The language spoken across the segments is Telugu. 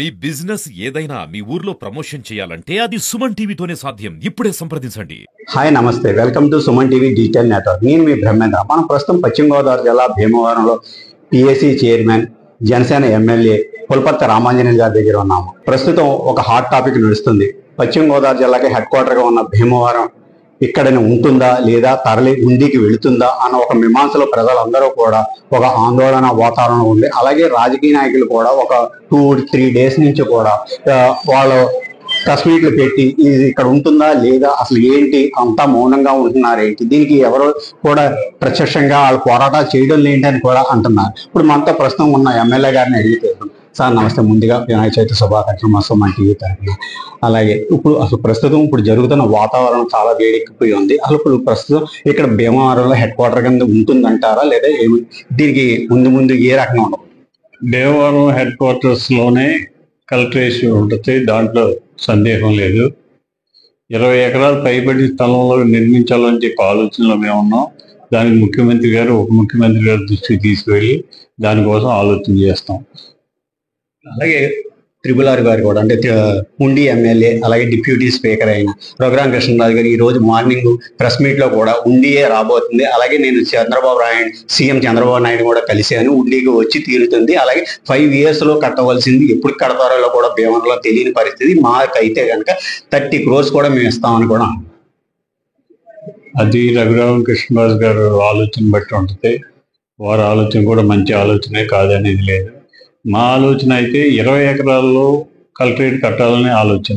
మీ బిజినెస్ ఏదైనా మీ ఊర్లో ప్రమోషన్ చేయాలంటే అది సుమన్ టీవీతోనే సాధ్యం. ఇప్పుడే సంప్రదించండి. హాయ్ నమస్తే, welcome to Suman TV digital network. నేను మీ బ్రహ్మేంద్ర. మనం ప్రస్తుతం పశ్చిమ గోదావరి జిల్లా భీమవరంలో PSC chairman, Janasena MLA Pulaparthi Ramanjaneyulu గారి దగ్గర ఉన్నాము. ప్రస్తుతం ఒక హాట్ టాపిక్ నడుస్తుంది. పశ్చిమ గోదావరి జిల్లాకి హెడ్ క్వార్టర్గా ఉన్న భీమవరం ఇక్కడనే ఉంటుందా లేదా తరలి ఉండికి వెళుతుందా అన్న ఒక మీమాంసలో ప్రజలందరూ కూడా ఒక ఆందోళన వాతావరణం ఉంది. అలాగే రాజకీయ నాయకులు కూడా ఒక 2-3 డేస్ నుంచి కూడా వాళ్ళు ప్రెస్ మీట్లు పెట్టి ఇది ఇక్కడ ఉంటుందా లేదా, అసలు ఏంటి, అంతా మౌనంగా ఉంటున్నారు ఏంటి, దీనికి ఎవరు కూడా ప్రత్యక్షంగా వాళ్ళు పోరాటాలు చేయడం ఏంటి అని కూడా అంటున్నారు. ఇప్పుడు మనతో ప్రస్తుతం ఉన్న ఎమ్మెల్యే గారిని అడిగితే, సార్ నమస్తే, ముందుగా వినాయక చవితి శుభాకాంక్షలు మా సుమన్ టీవీ తరఫున. అలాగే ఇప్పుడు జరుగుతున్న వాతావరణం చాలా వేడెక్కిపోయి ఉంది. అసలు ఇప్పుడు ప్రస్తుతం ఇక్కడ భీమవరంలో హెడ్ క్వార్టర్ కింద ఉంటుందంటారా లేదా దీనికి ముందు ఏ రకంగా ఉండదు? భీమవరం హెడ్ క్వార్టర్స్ లోనే కలెక్టరేషన్ ఉంటుంది, దాంట్లో సందేహం లేదు. 20 ఎకరాలు పైబడి స్థలంలో నిర్మించాలని చెప్పి ఆలోచనలో మేము ఉన్నాం. దానికి ముఖ్యమంత్రి గారు, ఉప ముఖ్యమంత్రి గారి దృష్టికి తీసుకువెళ్ళి దానికోసం ఆలోచన చేస్తాం. అలాగే త్రిపుల్ గారు కూడా, అంటే ఉండి ఎమ్మెల్యే అలాగే డిప్యూటీ స్పీకర్ అయిన రఘురామ కృష్ణరాజు గారు ఈ రోజు మార్నింగ్ ప్రెస్ మీట్ లో కూడా ఉండియే రాబోతుంది, అలాగే నేను సీఎం చంద్రబాబు నాయుడు కూడా కలిశాను, ఉండికి వచ్చి తీరుతుంది, అలాగే 5 years లో కట్టవలసింది ఎప్పుడు కడతారో కూడా భీమవరంలో తెలియని పరిస్థితి, మాకైతే కనుక 30 crores కూడా మేము ఇస్తామని కూడా. అది రఘురామ కృష్ణరాజు గారు ఆలోచన బట్టి ఉంటుంది. వారి ఆలోచన కూడా మంచి ఆలోచనే కాదనేది లేదు. మా ఆలోచన అయితే 20 ఎకరాల్లో కలెక్టరేట్ కట్టాలనే ఆలోచన.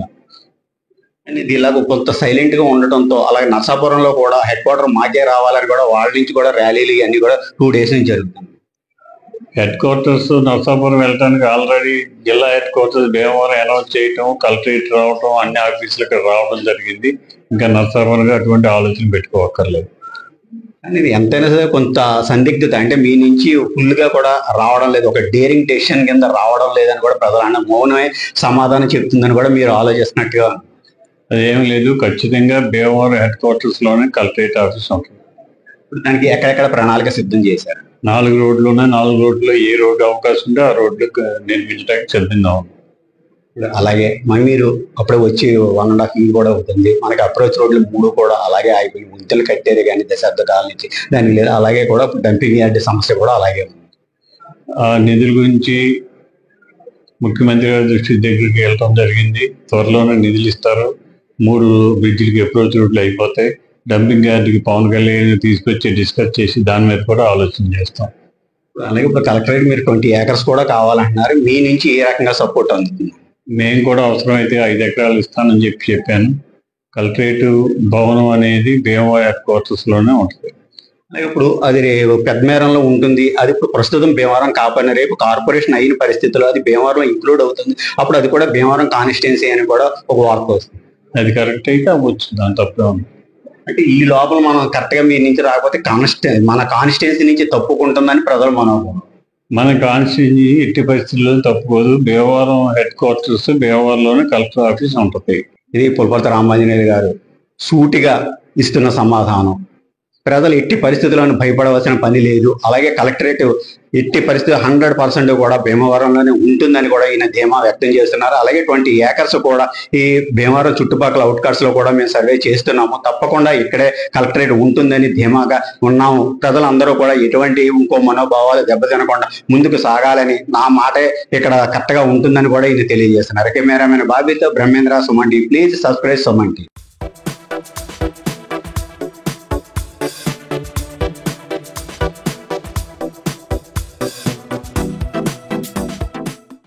ఇది ఇలాగ కొంత సైలెంట్ గా ఉండటంతో, అలాగే నర్సాపురంలో కూడా హెడ్ క్వార్టర్ మాకే రావాలని కూడా వాళ్ళ నుంచి కూడా ర్యాలీలు ఇవన్నీ కూడా 2 days నుంచి జరుగుతుంది. హెడ్ క్వార్టర్స్ నర్సాపురం వెళ్ళడానికి ఆల్రెడీ జిల్లా హెడ్ క్వార్టర్స్ భీమవరం అనౌన్స్ చేయటం, కలెక్టరేట్ రావటం, అన్ని ఆఫీసులకు రావడం జరిగింది. ఇంకా నర్సాపురంగా అటువంటి ఆలోచన పెట్టుకోవక్కర్లేదు. కానీ ఇది ఎంతైనా సరే కొంత సందిగ్ధత, అంటే మీ నుంచి ఫుల్ గా కూడా రావడం లేదు, ఒక డేరింగ్ డెసిషన్ కింద రావడం లేదని కూడా ప్రజలు మౌనమే సమాధానం చెప్తుందని కూడా మీరు ఆలోచిస్తున్నట్టుగా. అదేం లేదు, ఖచ్చితంగా భీమవరం హెడ్ క్వార్టర్స్ లోనే కలెక్టరేట్ ఆఫీస్ ఉంటుంది. ఇప్పుడు దానికి ఎక్కడెక్కడ ప్రణాళిక సిద్ధం చేశారు? 4 రోడ్లు ఉన్నాయి. 4 రోడ్లో ఏ రోడ్డు అవకాశం ఉంటే ఆ రోడ్లు నిర్మించడానికి సిద్ధంగా ఉంది. అలాగే మీరు అప్పుడే వచ్చి 1.5 year కూడా అవుతుంది, మనకి అప్రోచ్ రోడ్లు 3 కూడా అలాగే ఆగిపోయి, ముంతలు కట్టారు కానీ దశాబ్దాల నుంచి దానికి లేదు. అలాగే కూడా డంపింగ్ యార్డ్ సమస్య కూడా అలాగే ఉంది. ఆ నిధుల గురించి ముఖ్యమంత్రి గారి దృష్టి దగ్గరికి వెళ్ళడం జరిగింది. త్వరలోనే నిధులు ఇస్తారు. 3 బ్రిడ్జిలకి అప్రోచ్ రోడ్లు అయిపోతాయి. డంపింగ్ యార్డ్కి పవన్ కళ్యాణ్ తీసుకొచ్చి డిస్కస్ చేసి దాని మీద కూడా ఆలోచన చేస్తాం. అలాగే ఇప్పుడు కలెక్టరేట్ మీరు 20 acres కూడా కావాలంటున్నారు, మీ నుంచి ఏ రకంగా సపోర్ట్ అందుతుంది? మేము కూడా అవసరమైతే 5 ఎకరాలు ఇస్తానని చెప్పాను. కలెక్టరేట్ భవనం అనేది భీమవరం హెడ్ క్వార్టర్స్ లోనే ఉంటుంది. ఇప్పుడు అది పెద్దమేరంలో ఉంటుంది, అది ఇప్పుడు ప్రస్తుతం భీమవరం కాపాడిన రేపు కార్పొరేషన్ అయిన పరిస్థితుల్లో అది భీమవరంలో ఇంక్లూడ్ అవుతుంది, అప్పుడు అది కూడా భీమవరం కాన్స్టిట్యున్సీ అని కూడా ఒక వార్త వస్తుంది. అది కరెక్ట్ అయితే అవ్వచ్చు, దాని తప్పే ఉంది. అంటే ఈ లోపల మనం కరెక్ట్ గా మీ నుంచి రాకపోతే మన కాన్స్టిట్యున్సీ నుంచి తప్పుకుంటుందని ప్రజలు మన కాన్స్టిట్యున్సీ ఎట్టి పరిస్థితుల్లో తప్పుకోదు. భీమవరం హెడ్ క్వార్టర్స్ భీమవరంలోనే కలెక్టర్ ఆఫీస్ ఉంటుంది. ఇది పులపర్తి రామాంజనేయులు గారు సూటిగా ఇస్తున్న సమాధానం. ప్రజలు ఎట్టి పరిస్థితులను భయపడవలసిన పని లేదు, అలాగే కలెక్టరేట్ ఎట్టి పరిస్థితులు 100% కూడా భీమవరంలోనే ఉంటుందని కూడా ఈయన ధీమా వ్యక్తం చేస్తున్నారు. అలాగే 20 acres కూడా ఈ భీమవరం చుట్టుపక్కల అవుట్కట్స్ లో కూడా మేము సర్వే చేస్తున్నాము, తప్పకుండా ఇక్కడే కలెక్టరేట్ ఉంటుందని ధీమాగా ఉన్నాము. ప్రజలందరూ కూడా ఎటువంటి ఇంకో మనోభావాలు దెబ్బతినకుండా ముందుకు సాగాలని, నా మాటే ఇక్కడ కరెక్ట్ గా ఉంటుందని కూడా ఈయన తెలియజేస్తున్నారు. కెమెరామెన్ బాబీతో Brahmendra, Suman TV. Please subscribe Suman TV.